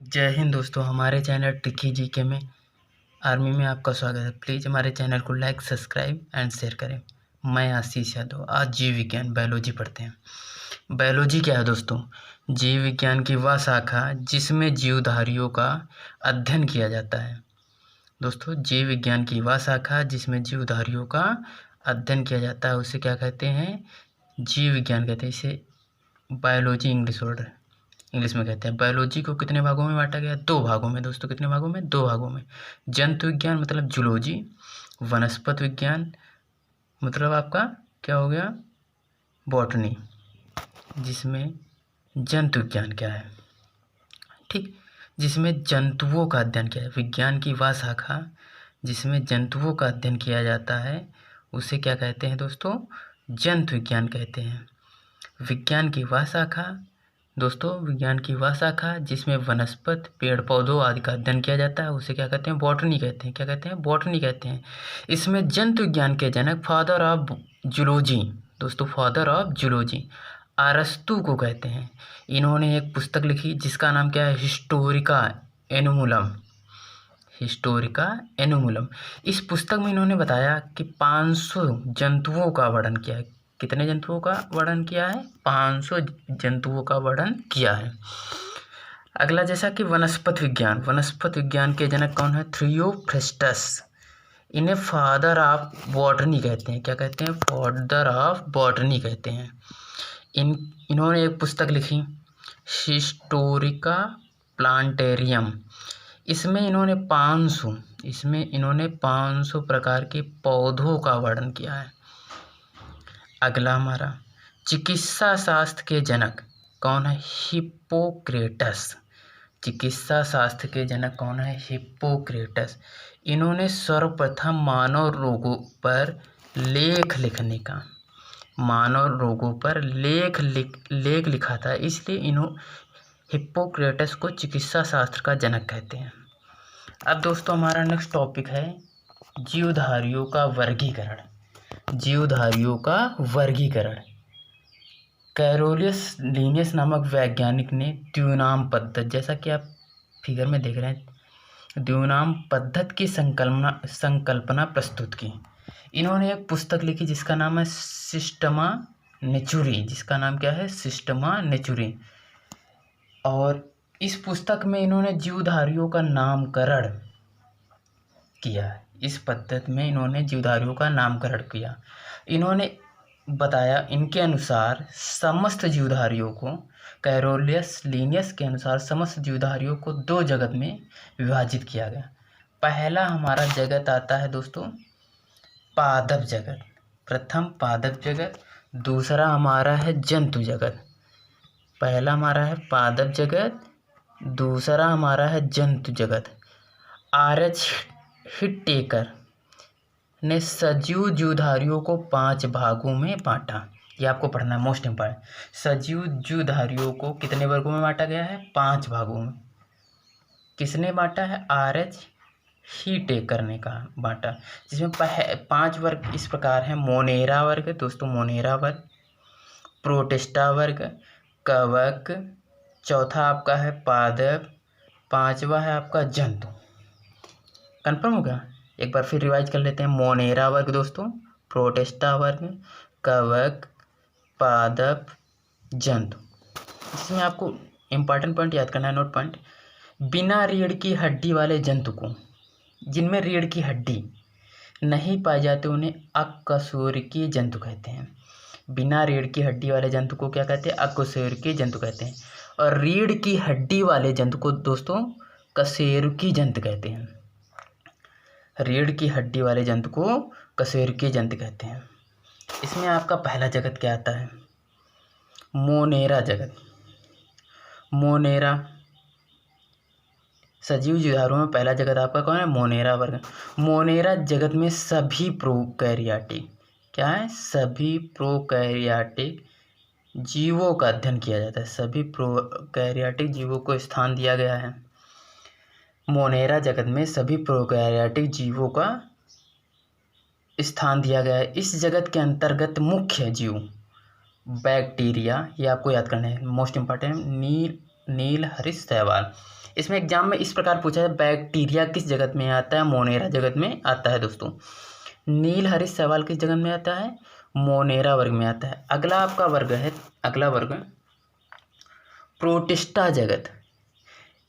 जय हिंद दोस्तों। हमारे चैनल ट्रिकी जीके में आर्मी में आपका स्वागत है। प्लीज़ हमारे चैनल को लाइक, सब्सक्राइब एंड शेयर करें। मैं आशीष यादव। आज जीव विज्ञान बायोलॉजी पढ़ते हैं। बायोलॉजी क्या है दोस्तों? जीव विज्ञान की वह शाखा जिसमें जीवधारियों का अध्ययन किया जाता है। दोस्तों, जीव विज्ञान की वह शाखा जिसमें जीवधारियों का अध्ययन किया जाता है उसे क्या कहते हैं? जीव विज्ञान कहते हैं। इसे बायोलॉजी इंग्लिश में कहते हैं। बायोलॉजी को कितने भागों में बांटा गया? 2 भागों में दोस्तों। कितने भागों में? 2 भागों में। जंतु विज्ञान मतलब जूलॉजी, वनस्पति विज्ञान मतलब आपका क्या हो गया? बॉटनी, जिसमें जंतु विज्ञान क्या है? ठीक, जिसमें जंतुओं का अध्ययन किया है। विज्ञान की वह शाखा जिसमें जंतुओं का अध्ययन किया जाता है उसे क्या कहते हैं दोस्तों? जंतु विज्ञान कहते हैं। विज्ञान की वह शाखा दोस्तों, विज्ञान की वह शाखा जिसमें वनस्पति, पेड़ पौधों आदि का अध्ययन किया जाता है उसे क्या कहते हैं? बॉटनी कहते हैं। क्या कहते हैं? बॉटनी कहते हैं। इसमें जंतु विज्ञान के जनक, फादर ऑफ जूलॉजी दोस्तों, फादर ऑफ जूलॉजी अरस्तु को कहते हैं। इन्होंने एक पुस्तक लिखी जिसका नाम क्या है? हिस्टोरिका एनुमुलम। हिस्टोरिका एनुमुलम। इस पुस्तक में इन्होंने बताया कि 500 जंतुओं का वर्णन किया है। कितने जंतुओं का वर्णन किया है? 500 जंतुओं का वर्णन किया है। अगला, जैसा कि वनस्पति विज्ञान के जनक कौन है? थियोफ्रास्टस। इन्हें फादर ऑफ बॉटनी कहते हैं। क्या कहते हैं? फादर ऑफ बॉटनी कहते हैं। इन्होंने एक पुस्तक लिखी हिस्टोरिका प्लांटेरियम। इसमें इन्होंने 500 प्रकार के पौधों का वर्णन किया है। अगला हमारा चिकित्सा शास्त्र के जनक कौन है? हिप्पोक्रेटस। चिकित्सा शास्त्र के जनक कौन है? हिप्पोक्रेटस। इन्होंने सर्वप्रथम मानव रोगों पर लेख लिखा था, इसलिए हिप्पोक्रेटस को चिकित्सा शास्त्र का जनक कहते हैं। अब दोस्तों, हमारा नेक्स्ट टॉपिक है जीवधारियों का वर्गीकरण। कैरोलियस लीनियस नामक वैज्ञानिक ने द्विनाम पद्धति, जैसा कि आप फिगर में देख रहे हैं, द्विनाम पद्धति की संकल्पना प्रस्तुत की। इन्होंने एक पुस्तक लिखी जिसका नाम है सिस्टमा नेचुरी। जिसका नाम क्या है? सिस्टमा नेचुरी। और इस पुस्तक में इन्होंने जीवधारियों का नामकरण किया। इस पद्धति में इन्होंने जीवधारियों का नामकरण किया। इन्होंने बताया, इनके अनुसार समस्त जीवधारियों को, कैरोलियस लीनियस के अनुसार समस्त जीवधारियों को 2 जगत में विभाजित किया गया। पहला हमारा जगत आता है दोस्तों पादप जगत। प्रथम पादप जगत, दूसरा हमारा है जंतु जगत। पहला हमारा है पादप जगत, दूसरा हमारा है जंतु जगत। आर.एच. हिटटेकर ने सजीव जीवधारियों को 5 भागों में बांटा। ये आपको पढ़ना है, मोस्ट इम्पॉर्टेंट। सजीव जीवधारियों को कितने वर्गों में बांटा गया है? 5 भागों में। किसने बांटा है? आर.एच. हिटटेकर ने कहा बांटा। जिसमें 5 वर्ग इस प्रकार हैं। मोनेरा वर्ग दोस्तों, मोनेरा वर्ग, प्रोटिस्टा वर्ग, कवक, चौथा आपका है पादप, 5वां है आपका जंतु। कंफर्म हो गया? एक बार फिर रिवाइज कर लेते हैं। मोनेरा वर्ग दोस्तों, प्रोटिस्टा वर्ग, कवक, पादप, जंतु। इसमें आपको इम्पॉर्टेंट पॉइंट याद करना है, नोट पॉइंट। बिना रीढ़ की हड्डी वाले जंतु को, जिनमें रीढ़ की हड्डी नहीं पाई जाती, उन्हें अकशेरुकीय जंतु कहते हैं। बिना रीढ़ की हड्डी वाले जंतु को क्या कहते हैं? अकशेरुकीय जंतु कहते हैं। और रीढ़ की हड्डी वाले जंतु को दोस्तों कशेरुकी जंतु कहते हैं। रीढ़ की हड्डी वाले जंतु को कशेरुकी जंतु कहते हैं। इसमें आपका पहला जगत क्या आता है? मोनेरा जगत। मोनेरा सजीव जीवधारियों में पहला जगत आपका कौन है? मोनेरा वर्ग। मोनेरा जगत में सभी प्रोकैरियोटिक, क्या है? सभी प्रोकैरियोटिक जीवों का अध्ययन किया जाता है। सभी प्रोकैरियोटिक जीवों को स्थान दिया गया है। मोनेरा जगत में सभी प्रोकैरियोटिक जीवों का स्थान दिया गया है। इस जगत के अंतर्गत मुख्य जीव बैक्टीरिया, ये आपको याद करना है, मोस्ट इम्पॉर्टेंट, नील हरित शैवाल, इसमें एग्जाम में इस प्रकार पूछा है, बैक्टीरिया किस जगत में आता है? मोनेरा जगत में आता है दोस्तों। नील हरित शैवाल किस जगत में आता है? मोनेरा वर्ग में आता है। अगला आपका वर्ग है, अगला वर्ग प्रोटिस्टा जगत।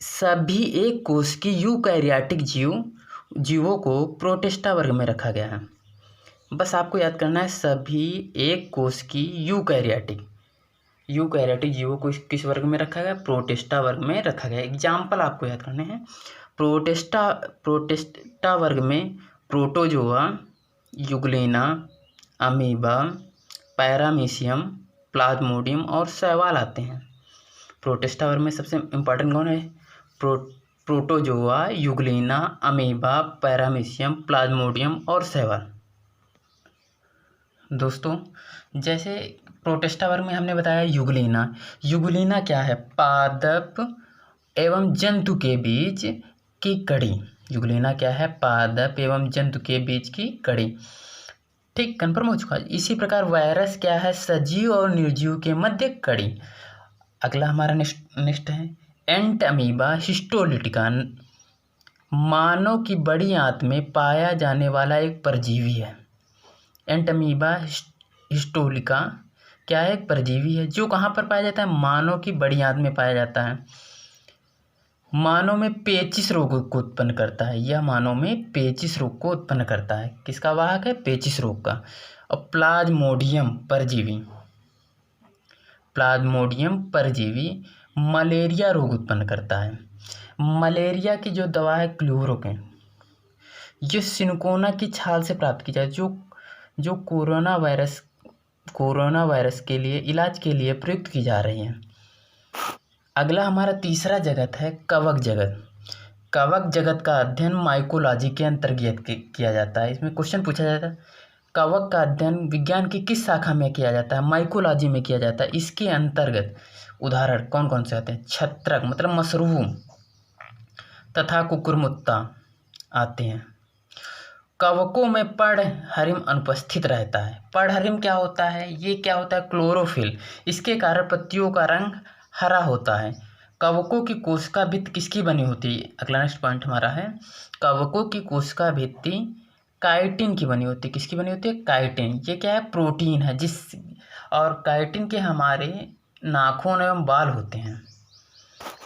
सभी एक कोश की यूकैरियोटिक जीवों को प्रोटिस्टा वर्ग में रखा गया है। बस आपको याद करना है, सभी एक कोश की यूकैरियोटिक जीवों को किस वर्ग में रखा गया? प्रोटिस्टा वर्ग में रखा गया। एग्जाम्पल आपको याद करने हैं। प्रोटिस्टा वर्ग में protozoa, euglena, amoeba, paramecium, Plasmodium और शैवाल आते हैं। प्रोटिस्टा वर्ग में सबसे इम्पोर्टेंट कौन है? Protozoa, euglena, amoeba, paramecium, Plasmodium और शैवाल। दोस्तों जैसे प्रोटिस्टा वर्ग में हमने बताया यूग्लेना क्या है? पादप एवं जंतु के बीच की कड़ी। यूग्लेना क्या है? पादप एवं जंतु के बीच की कड़ी। ठीक, कन्फर्म हो चुका है। इसी प्रकार वायरस क्या है? सजीव और निर्जीव के मध्य कड़ी। अगला हमारा नेक्स्ट है एंट अमीबा हिस्टोलिटिका। मानव की बड़ी आंत में पाया जाने वाला एक परजीवी है। एंट अमीबा हिस्टोलिका क्या है? एक परजीवी है जो कहाँ पर पाया जाता है? मानव की बड़ी आंत में पाया जाता है। मानव में पेचिश रोग को उत्पन्न करता है। यह मानव में पेचिश रोग को उत्पन्न करता है। किसका वाहक है? पेचिश रोग का। और प्लाज्मोडियम परजीवी मलेरिया रोग उत्पन्न करता है। मलेरिया की जो दवा है क्लोरोक्विन, ये सिनकोना की छाल से प्राप्त की जाए, जो कोरोना वायरस के लिए इलाज के लिए प्रयुक्त की जा रही है। अगला हमारा तीसरा जगत है कवक जगत। कवक जगत का अध्ययन माइकोलॉजी के अंतर्गत किया जाता है। इसमें क्वेश्चन पूछा जाता है, कवक का अध्ययन विज्ञान की किस शाखा में किया जाता है? माइकोलॉजी में किया जाता है। इसके अंतर्गत उदाहरण कौन कौन से आते हैं? छत्रक मतलब मशरूम तथा कुकुरमुत्ता आते हैं। कवकों में पर्णहरिम अनुपस्थित रहता है। पर्णहरिम क्या होता है? ये क्या होता है? क्लोरोफिल। इसके कारण पत्तियों का रंग हरा होता है। कवकों की कोशिका भित्ति किसकी बनी होती है? अगला नेक्स्ट पॉइंट हमारा है, कवकों की कोशिका भित्ति काइटिन की बनी होती है। किसकी बनी होती है? काइटिन। ये क्या है? प्रोटीन है। और काइटिन के हमारे नाखून एवं बाल होते हैं।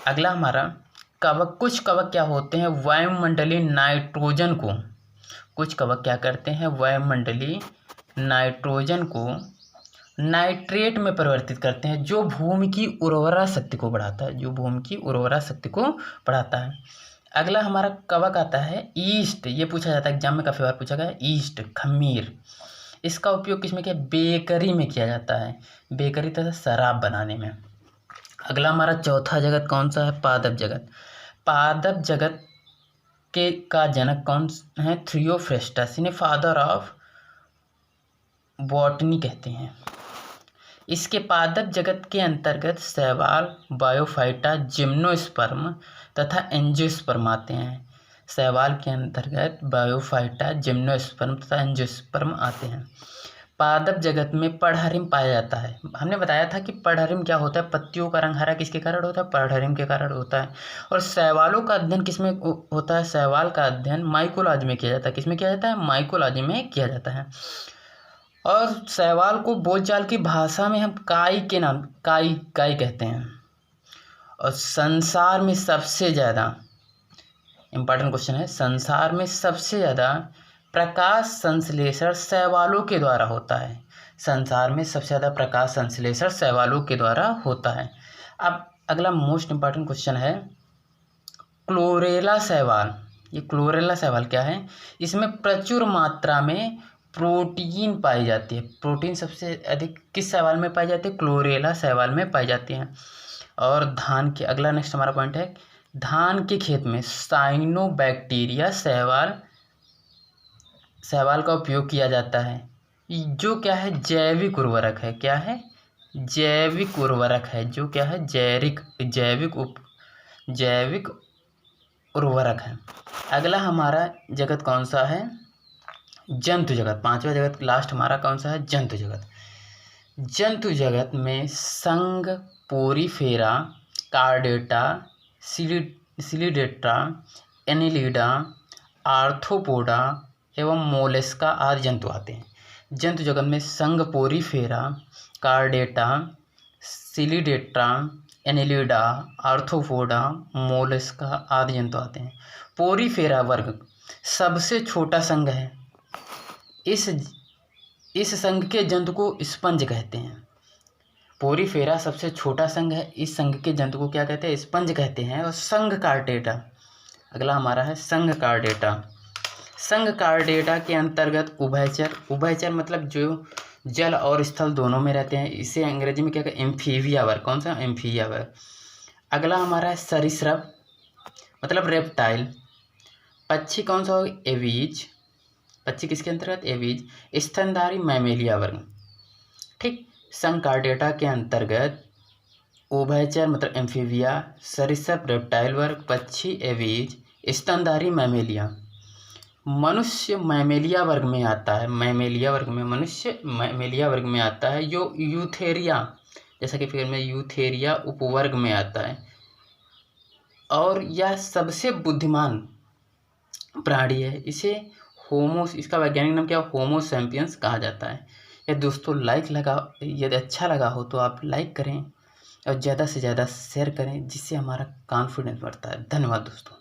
अगला हमारा कुछ कवक क्या होते हैं? वायुमंडलीय नाइट्रोजन को, कुछ कवक क्या करते हैं? वायुमंडलीय नाइट्रोजन को नाइट्रेट में परिवर्तित करते हैं, जो भूमि की उर्वरा शक्ति को बढ़ाता है। अगला हमारा कवक आता है ईस्ट। ये पूछा जाता है एग्जाम में, काफ़ी बार पूछा गया है। ईस्ट खमीर, इसका उपयोग किसमें किया? बेकरी में किया जाता है, बेकरी तथा शराब बनाने में। अगला हमारा चौथा जगत कौन सा है? पादप जगत। पादप जगत का जनक कौन है? थियोफ्रेस्टस, इन्हें फादर ऑफ बॉटनी कहते हैं। इसके पादप जगत के अंतर्गत शैवाल, बायोफाइटा, जिम्नोस्पर्म तथा एंजियोस्पर्म आते हैं। शैवाल के अंतर्गत बायोफाइटा, जिम्नोस्पर्म तथा एंजियोस्पर्म आते हैं। पादप जगत में पर्णहरिम पाया जाता है। हमने बताया था कि पर्णहरिम क्या होता है? पत्तियों का रंग हरा किसके कारण होता है? पर्णहरिम के कारण होता है। और शैवालों का अध्ययन किसमें होता है? शैवाल का अध्ययन माइकोलॉजी में किया जाता है। किसमें किया जाता है? माइकोलॉजी में किया जाता है। और शैवाल को बोलचाल की भाषा में हम काई कहते हैं। और संसार में सबसे ज़्यादा इम्पॉर्टेंट क्वेश्चन है, संसार में सबसे ज़्यादा प्रकाश संश्लेषण शैवालों के द्वारा होता है। संसार में सबसे ज़्यादा प्रकाश संश्लेषण शैवालों के द्वारा होता है। अब अगला मोस्ट इम्पॉर्टेंट क्वेश्चन है क्लोरेला शैवाल। ये क्लोरेला शैवाल क्या है? इसमें प्रचुर मात्रा में प्रोटीन पाई जाती है। प्रोटीन सबसे अधिक किस शैवाल में पाई जाती है? क्लोरेला शैवाल में पाई जाती है। और धान के, अगला नेक्स्ट हमारा पॉइंट है, धान के खेत में साइनोबैक्टीरिया शैवाल का उपयोग किया जाता है, जो क्या है? जैविक उर्वरक है। क्या है? जैविक उर्वरक है। जो क्या है? जैविक उर्वरक है। अगला हमारा जगत कौन सा है? जंतु जगत। पांचवा जगत लास्ट हमारा कौन सा है? जंतु जगत। जंतु जगत में संघ, Porifera, Chordata, Coelenterata, Annelida, Arthropoda एवं मोलस्का आदि जंतु आते हैं। जंतु जगत में संघ Porifera, Chordata, Coelenterata, Annelida, Arthropoda, Mollusca आदि जंतु आते हैं। पोरीफेरा वर्ग सबसे छोटा संघ है। इस संघ के जंतु को स्पंज कहते हैं। पोरीफेरा सबसे छोटा संघ है। इस संघ के जंतु को क्या कहते हैं? स्पंज कहते हैं। और संघ कार्डेटा, अगला हमारा है संघ कार्डेटा। संघ कार्डेटा के अंतर्गत उभयचर मतलब जो जल और स्थल दोनों में रहते हैं। इसे अंग्रेजी में क्या कहते हैं? एम्फीबिया वर्ग। कौन सा? एम्फीबिया वर्ग। अगला हमारा है सरीसृप मतलब रेप्टाइल। पक्षी कौन सा? एवीज। पक्षी किसके अंतर्गत? एवीज। स्तनधारी मैमेलिया वर्ग। ठीक। संघ कार्डेटा के अंतर्गत उभयचर मतलब एम्फीबिया, सरीसृप रेप्टाइल वर्ग, पक्षी एवीज, स्तनधारी मैमेलिया। मनुष्य मैमेलिया वर्ग में आता है। मनुष्य मैमेलिया वर्ग में आता है, जो यूथेरिया, जैसा कि फिगर में यूथेरिया उपवर्ग में आता है। और यह सबसे बुद्धिमान प्राणी है। इसका वैज्ञानिक नाम क्या? होमो सैपियंस कहा जाता है। यदि दोस्तों यदि अच्छा लगा हो तो आप लाइक करें और ज़्यादा से ज़्यादा शेयर करें, जिससे हमारा कॉन्फिडेंस बढ़ता है। धन्यवाद दोस्तों।